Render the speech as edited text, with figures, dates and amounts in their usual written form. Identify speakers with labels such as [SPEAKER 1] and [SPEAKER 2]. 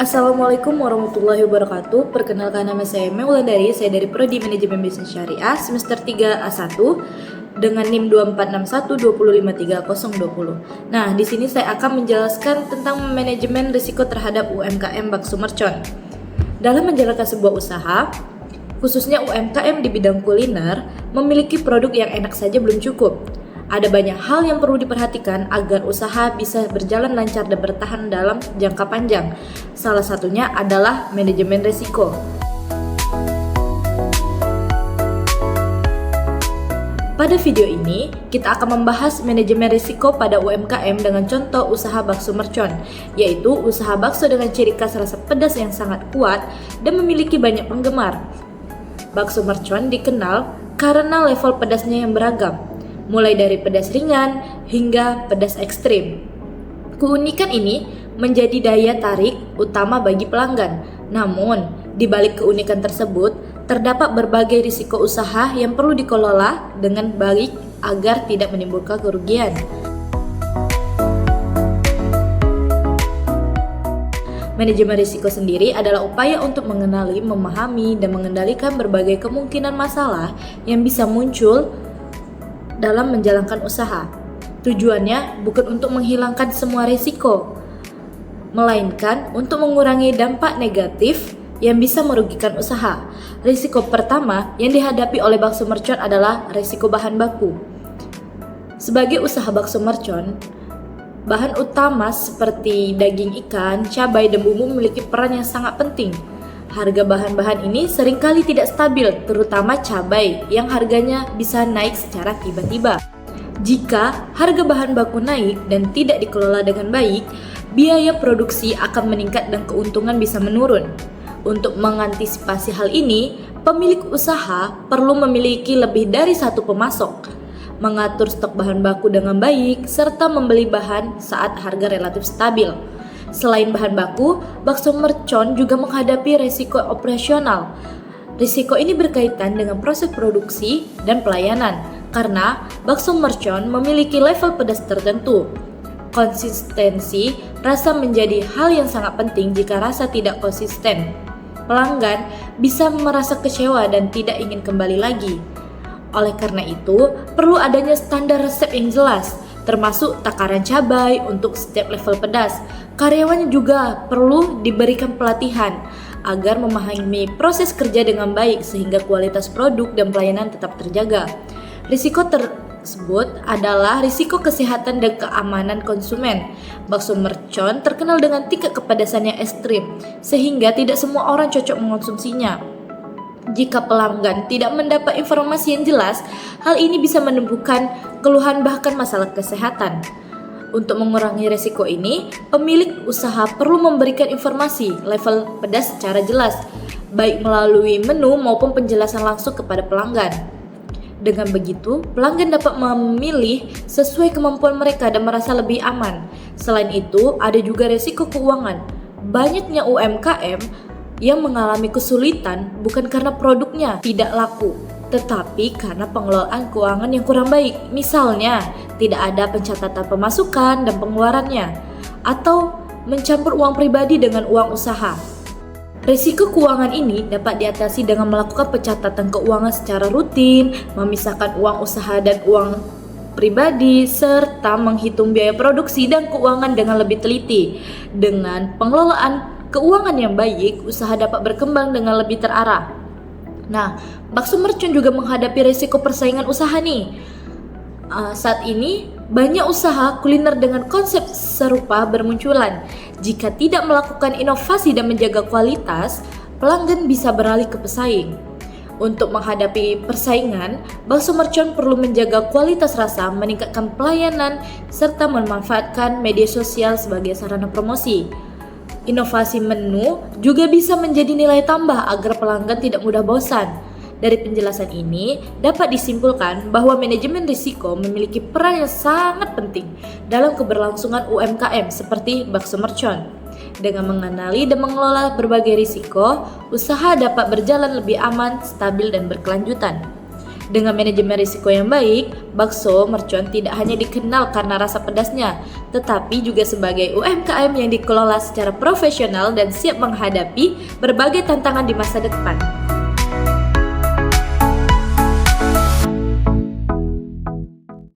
[SPEAKER 1] Assalamualaikum warahmatullahi wabarakatuh. Perkenalkan, nama saya Maulandari. Saya dari Prodi Manajemen Bisnis Syariah semester 3 A1 dengan NIM 246120530020. Nah, di sini saya akan menjelaskan tentang manajemen risiko terhadap UMKM Bakso Mercon. Dalam menjalankan sebuah usaha, khususnya UMKM di bidang kuliner, memiliki produk yang enak saja belum cukup. Ada banyak hal yang perlu diperhatikan agar usaha bisa berjalan lancar dan bertahan dalam jangka panjang. Salah satunya adalah manajemen risiko. Pada video ini, kita akan membahas manajemen risiko pada UMKM dengan contoh usaha bakso mercon, yaitu usaha bakso dengan ciri khas rasa pedas yang sangat kuat dan memiliki banyak penggemar. Bakso mercon dikenal karena level pedasnya yang beragam, mulai dari pedas ringan hingga pedas ekstrim. Keunikan ini menjadi daya tarik utama bagi pelanggan. Namun, di balik keunikan tersebut, terdapat berbagai risiko usaha yang perlu dikelola dengan baik agar tidak menimbulkan kerugian. Manajemen risiko sendiri adalah upaya untuk mengenali, memahami, dan mengendalikan berbagai kemungkinan masalah yang bisa muncul dalam menjalankan usaha. Tujuannya bukan untuk menghilangkan semua risiko, melainkan untuk mengurangi dampak negatif yang bisa merugikan usaha. Risiko pertama yang dihadapi oleh bakso mercon adalah risiko bahan baku. Sebagai usaha bakso mercon, bahan utama seperti daging ikan, cabai, dan bumbu memiliki peran yang sangat penting. Harga bahan-bahan ini seringkali tidak stabil, terutama cabai yang harganya bisa naik secara tiba-tiba. Jika harga bahan baku naik dan tidak dikelola dengan baik, biaya produksi akan meningkat dan keuntungan bisa menurun. Untuk mengantisipasi hal ini, pemilik usaha perlu memiliki lebih dari satu pemasok, mengatur stok bahan baku dengan baik, serta membeli bahan saat harga relatif stabil. Selain bahan baku, bakso mercon juga menghadapi risiko operasional. Risiko ini berkaitan dengan proses produksi dan pelayanan, karena bakso mercon memiliki level pedas tertentu. Konsistensi rasa menjadi hal yang sangat penting. Jika rasa tidak konsisten, pelanggan bisa merasa kecewa dan tidak ingin kembali lagi. Oleh karena itu, perlu adanya standar resep yang jelas, termasuk takaran cabai untuk setiap level pedas. Karyawannya juga perlu diberikan pelatihan agar memahami proses kerja dengan baik sehingga kualitas produk dan pelayanan tetap terjaga. Risiko tersebut adalah risiko kesehatan dan keamanan konsumen. Bakso mercon terkenal dengan tingkat kepedasan yang ekstrim, sehingga tidak semua orang cocok mengonsumsinya. Jika pelanggan tidak mendapat informasi yang jelas, hal ini bisa menimbulkan keluhan bahkan masalah kesehatan. Untuk mengurangi risiko ini, pemilik usaha perlu memberikan informasi level pedas secara jelas, baik melalui menu maupun penjelasan langsung kepada pelanggan. Dengan begitu, pelanggan dapat memilih sesuai kemampuan mereka dan merasa lebih aman. Selain itu, ada juga risiko keuangan. Banyaknya UMKM yang mengalami kesulitan bukan karena produknya tidak laku, tetapi karena pengelolaan keuangan yang kurang baik. Misalnya, tidak ada pencatatan pemasukan dan pengeluarannya, atau mencampur uang pribadi dengan uang usaha. Risiko keuangan ini dapat diatasi dengan melakukan pencatatan keuangan secara rutin, memisahkan uang usaha dan uang pribadi, serta menghitung biaya produksi dan keuangan dengan lebih teliti. Dengan pengelolaan keuangan yang baik, usaha dapat berkembang dengan lebih terarah. Nah, bakso mercon juga menghadapi risiko persaingan usaha nih. Saat ini banyak usaha kuliner dengan konsep serupa bermunculan. Jika tidak melakukan inovasi dan menjaga kualitas, pelanggan bisa beralih ke pesaing. Untuk menghadapi persaingan, bakso mercon perlu menjaga kualitas rasa, meningkatkan pelayanan, serta memanfaatkan media sosial sebagai sarana promosi. Inovasi menu juga bisa menjadi nilai tambah agar pelanggan tidak mudah bosan. Dari penjelasan ini dapat disimpulkan bahwa manajemen risiko memiliki peran yang sangat penting dalam keberlangsungan UMKM seperti bakso mercon. Dengan mengenali dan mengelola berbagai risiko, usaha dapat berjalan lebih aman, stabil, dan berkelanjutan. Dengan manajemen risiko yang baik, bakso mercon tidak hanya dikenal karena rasa pedasnya, tetapi juga sebagai UMKM yang dikelola secara profesional dan siap menghadapi berbagai tantangan di masa depan.